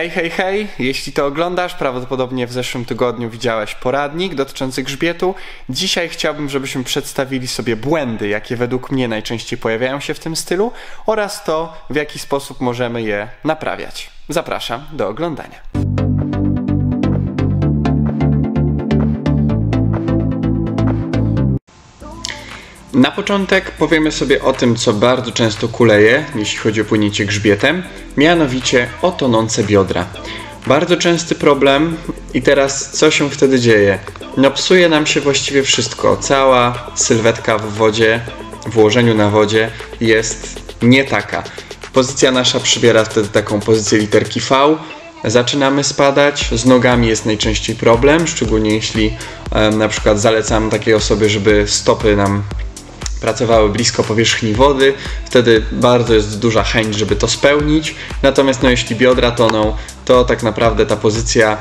Hej, hej, hej! Jeśli to oglądasz, prawdopodobnie w zeszłym tygodniu widziałeś poradnik dotyczący grzbietu. Dzisiaj chciałbym, żebyśmy przedstawili sobie błędy, jakie według mnie najczęściej pojawiają się w tym stylu oraz to, w jaki sposób możemy je naprawiać. Zapraszam do oglądania. Na początek powiemy sobie o tym, co bardzo często kuleje, jeśli chodzi o płynięcie grzbietem, mianowicie o tonące biodra. Bardzo częsty problem i teraz co się wtedy dzieje? No psuje nam się właściwie wszystko. Cała sylwetka w wodzie, w ułożeniu na wodzie jest nie taka. Pozycja nasza przybiera wtedy taką pozycję literki V. Zaczynamy spadać, z nogami jest najczęściej problem, szczególnie jeśli na przykład zalecam takiej osobie, żeby stopy nam pracowały blisko powierzchni wody, wtedy bardzo jest duża chęć, żeby to spełnić. Natomiast jeśli biodra toną, to tak naprawdę ta pozycja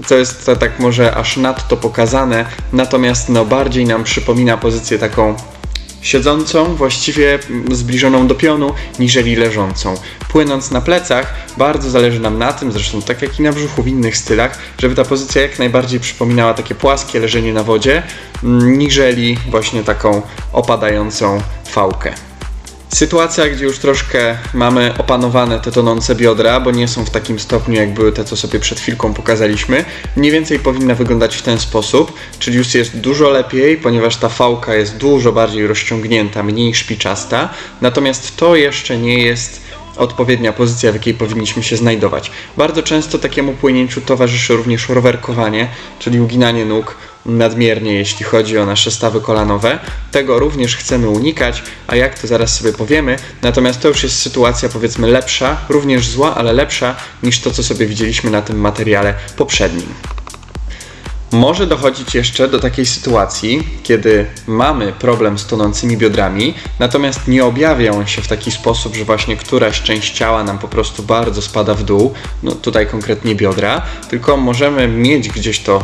to jest tak może aż nadto pokazane, natomiast bardziej nam przypomina pozycję taką siedzącą, właściwie zbliżoną do pionu, niżeli leżącą. Płynąc na plecach, bardzo zależy nam na tym, zresztą tak jak i na brzuchu w innych stylach, żeby ta pozycja jak najbardziej przypominała takie płaskie leżenie na wodzie, niżeli właśnie taką opadającą fałkę. Sytuacja, gdzie już troszkę mamy opanowane te tonące biodra, bo nie są w takim stopniu, jak były te, co sobie przed chwilką pokazaliśmy, mniej więcej powinna wyglądać w ten sposób, czyli już jest dużo lepiej, ponieważ ta fałka jest dużo bardziej rozciągnięta, mniej szpiczasta, natomiast to jeszcze nie jest odpowiednia pozycja, w jakiej powinniśmy się znajdować. Bardzo często takiemu płynięciu towarzyszy również rowerkowanie, czyli uginanie nóg nadmiernie, jeśli chodzi o nasze stawy kolanowe. Tego również chcemy unikać, a jak to zaraz sobie powiemy. Natomiast to już jest sytuacja, powiedzmy, lepsza, również zła, ale lepsza niż to, co sobie widzieliśmy na tym materiale poprzednim. Może dochodzić jeszcze do takiej sytuacji, kiedy mamy problem z tonącymi biodrami, natomiast nie objawia on się w taki sposób, że właśnie któraś część ciała nam po prostu bardzo spada w dół, tutaj konkretnie biodra, tylko możemy mieć gdzieś to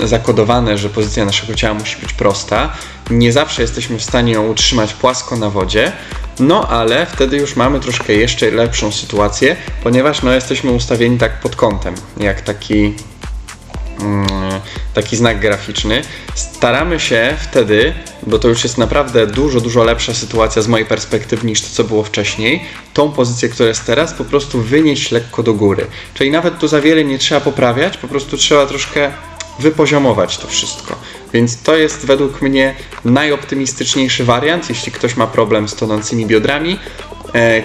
zakodowane, że pozycja naszego ciała musi być prosta. Nie zawsze jesteśmy w stanie ją utrzymać płasko na wodzie, ale wtedy już mamy troszkę jeszcze lepszą sytuację, ponieważ jesteśmy ustawieni tak pod kątem, jak taki znak graficzny. Staramy się wtedy, bo to już jest naprawdę dużo lepsza sytuacja z mojej perspektywy niż to, co było wcześniej, tą pozycję, która jest teraz, po prostu wynieść lekko do góry. Czyli nawet tu za wiele nie trzeba poprawiać, po prostu trzeba troszkę wypoziomować to wszystko. Więc to jest według mnie najoptymistyczniejszy wariant, jeśli ktoś ma problem z tonącymi biodrami,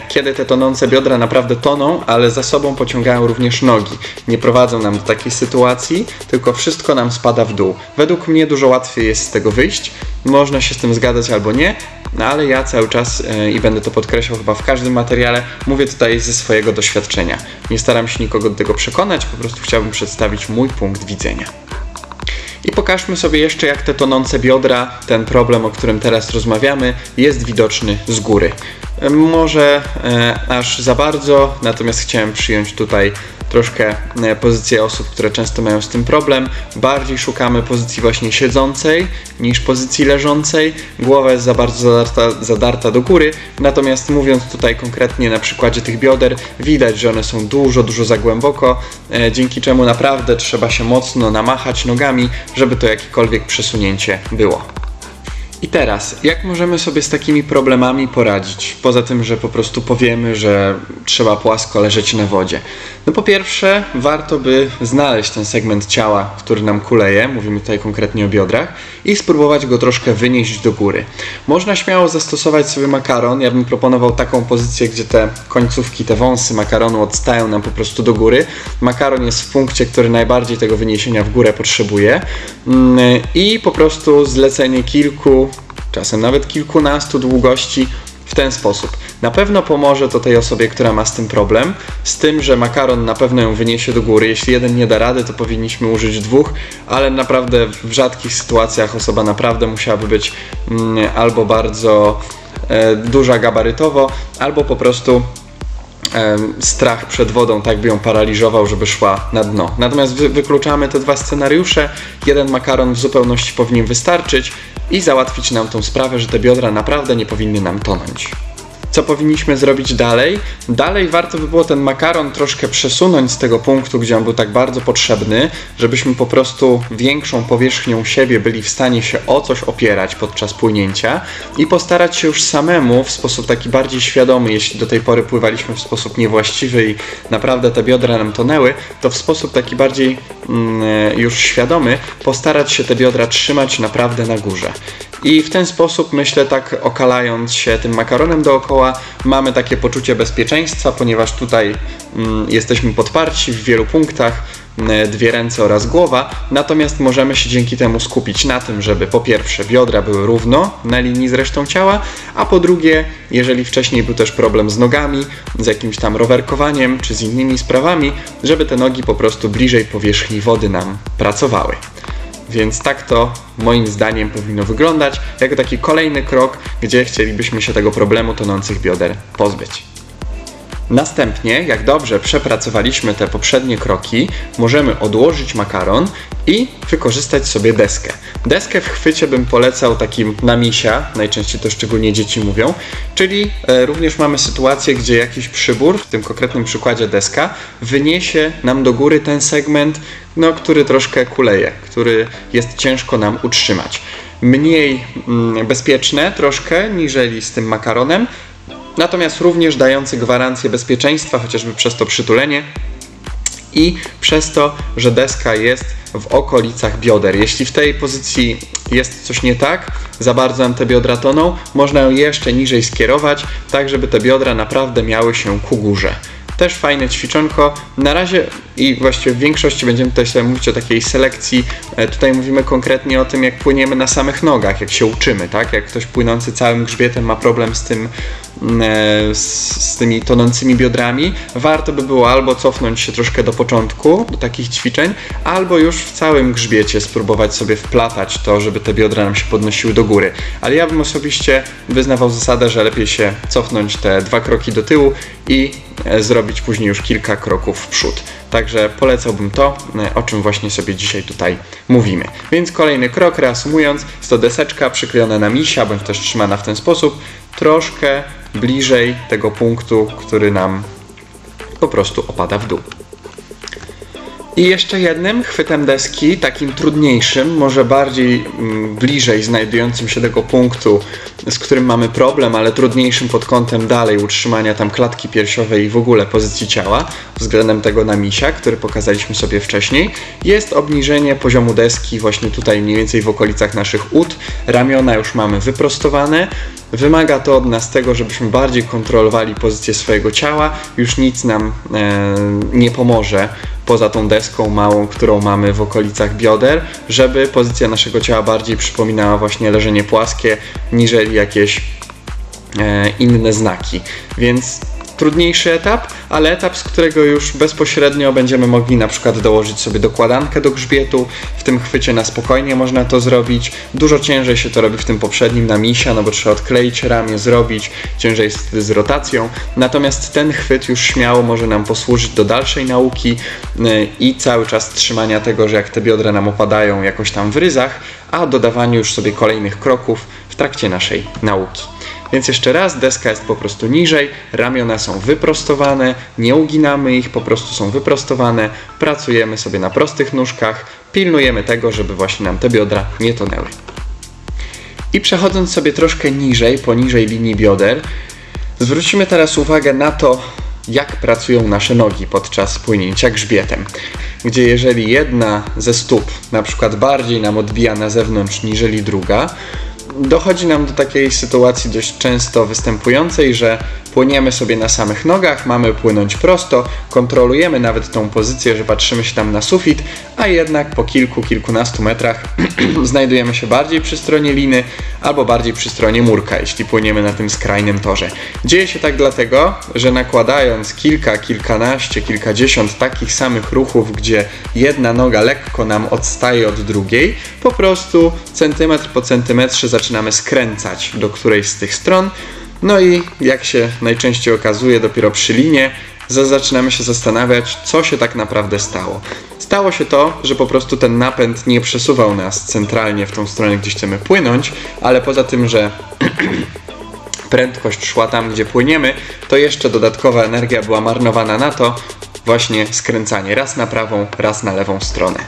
kiedy te tonące biodra naprawdę toną, ale za sobą pociągają również nogi. Nie prowadzą nam do takiej sytuacji, tylko wszystko nam spada w dół. Według mnie dużo łatwiej jest z tego wyjść. Można się z tym zgadzać albo nie, ale ja cały czas i będę to podkreślał chyba w każdym materiale, mówię tutaj ze swojego doświadczenia. Nie staram się nikogo do tego przekonać, po prostu chciałbym przedstawić mój punkt widzenia. I pokażmy sobie jeszcze, jak te tonące biodra, ten problem, o którym teraz rozmawiamy, jest widoczny z góry. Może aż za bardzo, natomiast chciałem przyjąć tutaj troszkę pozycję osób, które często mają z tym problem. Bardziej szukamy pozycji właśnie siedzącej niż pozycji leżącej. Głowa jest za bardzo zadarta do góry, natomiast mówiąc tutaj konkretnie na przykładzie tych bioder, widać, że one są dużo za głęboko, dzięki czemu naprawdę trzeba się mocno namachać nogami, żeby to jakiekolwiek przesunięcie było. I teraz, jak możemy sobie z takimi problemami poradzić? Poza tym, że po prostu powiemy, że trzeba płasko leżeć na wodzie. Po pierwsze, warto by znaleźć ten segment ciała, który nam kuleje, mówimy tutaj konkretnie o biodrach, i spróbować go troszkę wynieść do góry. Można śmiało zastosować sobie makaron. Ja bym proponował taką pozycję, gdzie te końcówki, te wąsy makaronu odstają nam po prostu do góry. Makaron jest w punkcie, który najbardziej tego wyniesienia w górę potrzebuje. I po prostu zlecenie kilku, czasem nawet kilkunastu długości w ten sposób. Na pewno pomoże to tej osobie, która ma z tym problem, z tym, że makaron na pewno ją wyniesie do góry. Jeśli jeden nie da rady, to powinniśmy użyć dwóch, ale naprawdę w rzadkich sytuacjach osoba naprawdę musiałaby być albo bardzo duża gabarytowo, albo po prostu strach przed wodą tak by ją paraliżował, żeby szła na dno. Natomiast wykluczamy te dwa scenariusze. Jeden makaron w zupełności powinien wystarczyć i załatwić nam tą sprawę, że te biodra naprawdę nie powinny nam tonąć. Co powinniśmy zrobić dalej? Dalej warto by było ten makaron troszkę przesunąć z tego punktu, gdzie on był tak bardzo potrzebny, żebyśmy po prostu większą powierzchnią siebie byli w stanie się o coś opierać podczas płynięcia i postarać się już samemu w sposób taki bardziej świadomy, jeśli do tej pory pływaliśmy w sposób niewłaściwy i naprawdę te biodra nam tonęły, to w sposób taki bardziej już świadomy postarać się te biodra trzymać naprawdę na górze. I w ten sposób, myślę, tak okalając się tym makaronem dookoła, mamy takie poczucie bezpieczeństwa, ponieważ tutaj jesteśmy podparci w wielu punktach, dwie ręce oraz głowa, natomiast możemy się dzięki temu skupić na tym, żeby po pierwsze biodra były równo na linii z resztą ciała, a po drugie, jeżeli wcześniej był też problem z nogami, z jakimś tam rowerkowaniem czy z innymi sprawami, żeby te nogi po prostu bliżej powierzchni wody nam pracowały. Więc tak to moim zdaniem powinno wyglądać, jako taki kolejny krok, gdzie chcielibyśmy się tego problemu tonących bioder pozbyć. Następnie, jak dobrze przepracowaliśmy te poprzednie kroki, możemy odłożyć makaron i wykorzystać sobie deskę. Deskę w chwycie bym polecał takim na misia, najczęściej to szczególnie dzieci mówią, czyli również mamy sytuację, gdzie jakiś przybór, w tym konkretnym przykładzie deska, wyniesie nam do góry ten segment, który troszkę kuleje, który jest ciężko nam utrzymać. Mniej bezpieczne troszkę niżeli z tym makaronem, natomiast również dający gwarancję bezpieczeństwa, chociażby przez to przytulenie i przez to, że deska jest w okolicach bioder. Jeśli w tej pozycji jest coś nie tak, za bardzo nam te biodra toną, można ją jeszcze niżej skierować, tak żeby te biodra naprawdę miały się ku górze. Też fajne ćwiczonko. Na razie i właściwie w większości będziemy tutaj sobie mówić o takiej selekcji. Tutaj mówimy konkretnie o tym, jak płyniemy na samych nogach, jak się uczymy, tak? Jak ktoś płynący całym grzbietem ma problem z tym, z tymi tonącymi biodrami, warto by było albo cofnąć się troszkę do początku, do takich ćwiczeń, albo już w całym grzbiecie spróbować sobie wplatać to, żeby te biodra nam się podnosiły do góry. Ale ja bym osobiście wyznawał zasadę, że lepiej się cofnąć te 2 kroki do tyłu i zrobić później już kilka kroków w przód. Także polecałbym to, o czym właśnie sobie dzisiaj tutaj mówimy. Więc kolejny krok, reasumując, jest to deseczka przyklejona na misia, bądź też trzymana w ten sposób, troszkę bliżej tego punktu, który nam po prostu opada w dół. I jeszcze jednym chwytem deski, takim trudniejszym, może bardziej bliżej znajdującym się tego punktu, z którym mamy problem, ale trudniejszym pod kątem dalej utrzymania tam klatki piersiowej i w ogóle pozycji ciała, względem tego na misia, który pokazaliśmy sobie wcześniej, jest obniżenie poziomu deski właśnie tutaj mniej więcej w okolicach naszych ud. Ramiona już mamy wyprostowane. Wymaga to od nas tego, żebyśmy bardziej kontrolowali pozycję swojego ciała. Już nic nam nie pomoże poza tą deską małą, którą mamy w okolicach bioder, żeby pozycja naszego ciała bardziej przypominała właśnie leżenie płaskie, niżeli jakieś inne znaki. Więc trudniejszy etap, ale etap, z którego już bezpośrednio będziemy mogli na przykład dołożyć sobie dokładankę do grzbietu. W tym chwycie na spokojnie można to zrobić. Dużo ciężej się to robi w tym poprzednim na misia, no bo trzeba odkleić ramię, zrobić. Ciężej jest wtedy z rotacją. Natomiast ten chwyt już śmiało może nam posłużyć do dalszej nauki i cały czas trzymania tego, że jak te biodra nam opadają jakoś tam w ryzach, a dodawaniu już sobie kolejnych kroków w trakcie naszej nauki. Więc jeszcze raz, deska jest po prostu niżej, ramiona są wyprostowane, nie uginamy ich, po prostu są wyprostowane, pracujemy sobie na prostych nóżkach, pilnujemy tego, żeby właśnie nam te biodra nie tonęły. I przechodząc sobie troszkę niżej, poniżej linii bioder, zwrócimy teraz uwagę na to, jak pracują nasze nogi podczas płynięcia grzbietem. Gdzie jeżeli jedna ze stóp na przykład bardziej nam odbija na zewnątrz niżeli druga, dochodzi nam do takiej sytuacji dość często występującej, że płyniemy sobie na samych nogach, mamy płynąć prosto, kontrolujemy nawet tą pozycję, że patrzymy się tam na sufit, a jednak po kilkunastu metrach znajdujemy się bardziej przy stronie liny albo bardziej przy stronie murka, jeśli płyniemy na tym skrajnym torze. Dzieje się tak dlatego, że nakładając kilkanaście, kilkadziesiąt takich samych ruchów, gdzie jedna noga lekko nam odstaje od drugiej, po prostu centymetr po centymetrze zaczynamy skręcać do którejś z tych stron. No i jak się najczęściej okazuje, dopiero przy linie zaczynamy się zastanawiać, co się tak naprawdę stało. Stało się to, że po prostu ten napęd nie przesuwał nas centralnie w tą stronę, gdzie chcemy płynąć, ale poza tym, że prędkość szła tam, gdzie płyniemy, to jeszcze dodatkowa energia była marnowana na to właśnie skręcanie raz na prawą, raz na lewą stronę.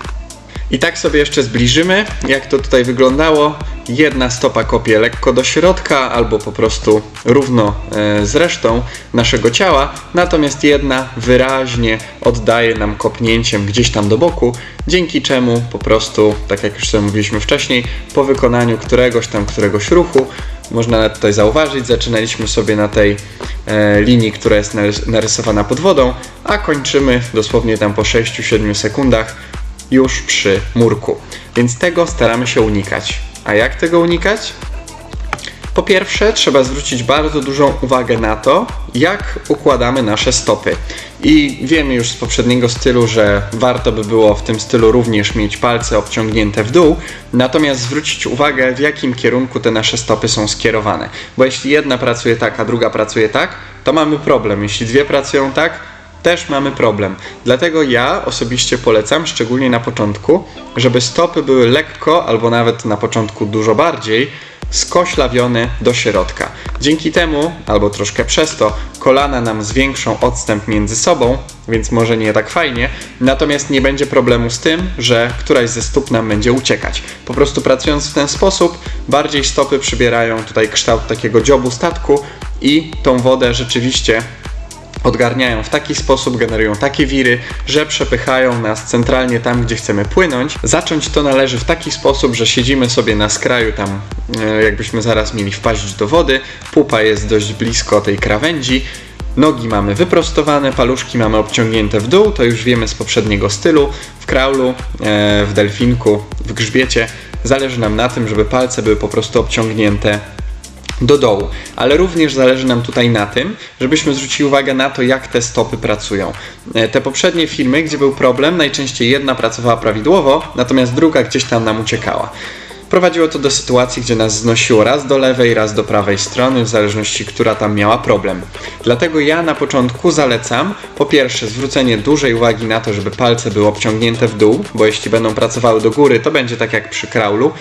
I tak sobie jeszcze zbliżymy, jak to tutaj wyglądało. Jedna stopa kopie lekko do środka albo po prostu równo z resztą naszego ciała, natomiast jedna wyraźnie oddaje nam kopnięciem gdzieś tam do boku, dzięki czemu po prostu, tak jak już sobie mówiliśmy wcześniej, po wykonaniu któregoś ruchu, można tutaj zauważyć, zaczynaliśmy sobie na tej linii, która jest narysowana pod wodą, a kończymy dosłownie tam po 6-7 sekundach już przy murku. Więc tego staramy się unikać. A jak tego unikać? Po pierwsze, trzeba zwrócić bardzo dużą uwagę na to, jak układamy nasze stopy. I wiemy już z poprzedniego stylu, że warto by było w tym stylu również mieć palce obciągnięte w dół, natomiast zwrócić uwagę, w jakim kierunku te nasze stopy są skierowane. Bo jeśli jedna pracuje tak, a druga pracuje tak, to mamy problem. Jeśli dwie pracują tak, też mamy problem. Dlatego ja osobiście polecam, szczególnie na początku, żeby stopy były lekko, albo nawet na początku dużo bardziej, skoślawione do środka. Dzięki temu, albo troszkę przez to, kolana nam zwiększą odstęp między sobą, więc może nie tak fajnie, natomiast nie będzie problemu z tym, że któraś ze stóp nam będzie uciekać. Po prostu pracując w ten sposób, bardziej stopy przybierają tutaj kształt takiego dziobu statku i tą wodę rzeczywiście odgarniają w taki sposób, generują takie wiry, że przepychają nas centralnie tam, gdzie chcemy płynąć. Zacząć to należy w taki sposób, że siedzimy sobie na skraju tam, jakbyśmy zaraz mieli wpaść do wody, pupa jest dość blisko tej krawędzi, nogi mamy wyprostowane, paluszki mamy obciągnięte w dół, to już wiemy z poprzedniego stylu. W kraulu, w delfinku, w grzbiecie zależy nam na tym, żeby palce były po prostu obciągnięte do dołu, ale również zależy nam tutaj na tym, żebyśmy zwrócili uwagę na to, jak te stopy pracują. Te poprzednie filmy, gdzie był problem, najczęściej jedna pracowała prawidłowo, natomiast druga gdzieś tam nam uciekała. Prowadziło to do sytuacji, gdzie nas znosiło raz do lewej, raz do prawej strony, w zależności, która tam miała problem. Dlatego ja na początku zalecam, po pierwsze, zwrócenie dużej uwagi na to, żeby palce były obciągnięte w dół, bo jeśli będą pracowały do góry, to będzie tak jak przy kraulu.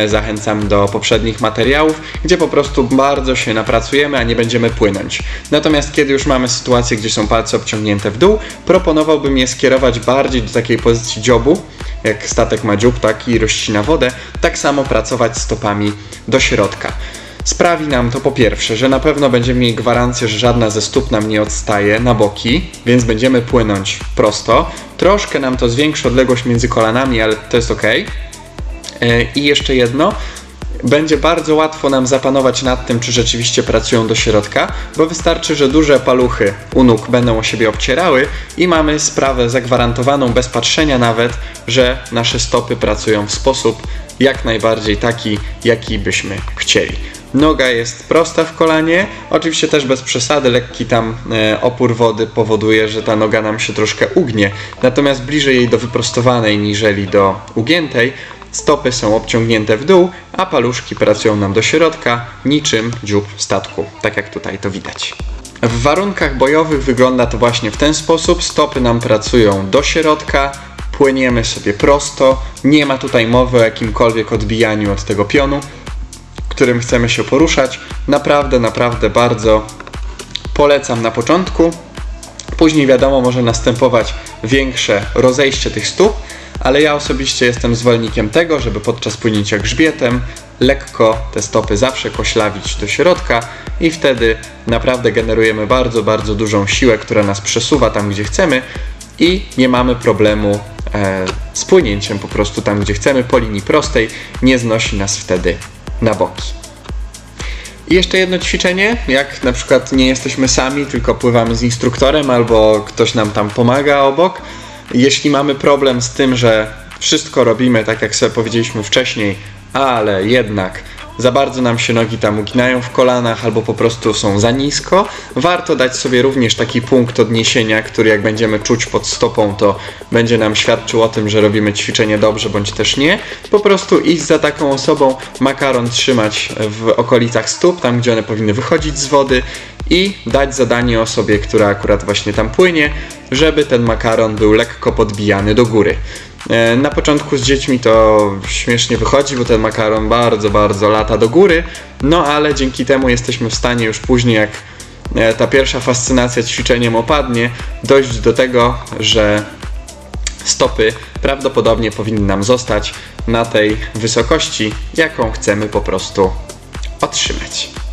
Zachęcam do poprzednich materiałów, gdzie po prostu bardzo się napracujemy, a nie będziemy płynąć. Natomiast kiedy już mamy sytuację, gdzie są palce obciągnięte w dół, proponowałbym je skierować bardziej do takiej pozycji dziobu, jak statek ma dziób, tak i rozcina wodę, tak samo pracować stopami do środka. Sprawi nam to po pierwsze, że na pewno będziemy mieli gwarancję, że żadna ze stóp nam nie odstaje na boki, więc będziemy płynąć prosto. Troszkę nam to zwiększy odległość między kolanami, ale to jest ok. I jeszcze jedno, będzie bardzo łatwo nam zapanować nad tym, czy rzeczywiście pracują do środka, bo wystarczy, że duże paluchy u nóg będą o siebie obcierały i mamy sprawę zagwarantowaną bez patrzenia nawet, że nasze stopy pracują w sposób jak najbardziej taki, jaki byśmy chcieli. Noga jest prosta w kolanie, oczywiście też bez przesady, lekki tam opór wody powoduje, że ta noga nam się troszkę ugnie, natomiast bliżej jej do wyprostowanej niżeli do ugiętej. Stopy są obciągnięte w dół, a paluszki pracują nam do środka, niczym dziób statku, tak jak tutaj to widać. W warunkach bojowych wygląda to właśnie w ten sposób. Stopy nam pracują do środka, płyniemy sobie prosto, nie ma tutaj mowy o jakimkolwiek odbijaniu od tego pionu, którym chcemy się poruszać. Naprawdę bardzo polecam na początku. Później wiadomo, może następować większe rozejście tych stóp, ale ja osobiście jestem zwolennikiem tego, żeby podczas płynięcia grzbietem lekko te stopy zawsze koślawić do środka i wtedy naprawdę generujemy bardzo dużą siłę, która nas przesuwa tam, gdzie chcemy i nie mamy problemu z płynięciem po prostu tam, gdzie chcemy, po linii prostej, nie znosi nas wtedy na boki. I jeszcze jedno ćwiczenie, jak na przykład nie jesteśmy sami, tylko pływamy z instruktorem albo ktoś nam tam pomaga obok. Jeśli mamy problem z tym, że wszystko robimy tak, jak sobie powiedzieliśmy wcześniej, ale jednak za bardzo nam się nogi tam uginają w kolanach albo po prostu są za nisko, warto dać sobie również taki punkt odniesienia, który jak będziemy czuć pod stopą, to będzie nam świadczył o tym, że robimy ćwiczenie dobrze bądź też nie. Po prostu iść za taką osobą, makaron trzymać w okolicach stóp, tam gdzie one powinny wychodzić z wody i dać zadanie osobie, która akurat właśnie tam płynie, żeby ten makaron był lekko podbijany do góry. Na początku z dziećmi to śmiesznie wychodzi, bo ten makaron bardzo lata do góry, no ale dzięki temu jesteśmy w stanie już później, jak ta pierwsza fascynacja ćwiczeniem opadnie, dojść do tego, że stopy prawdopodobnie powinny nam zostać na tej wysokości, jaką chcemy po prostu otrzymać.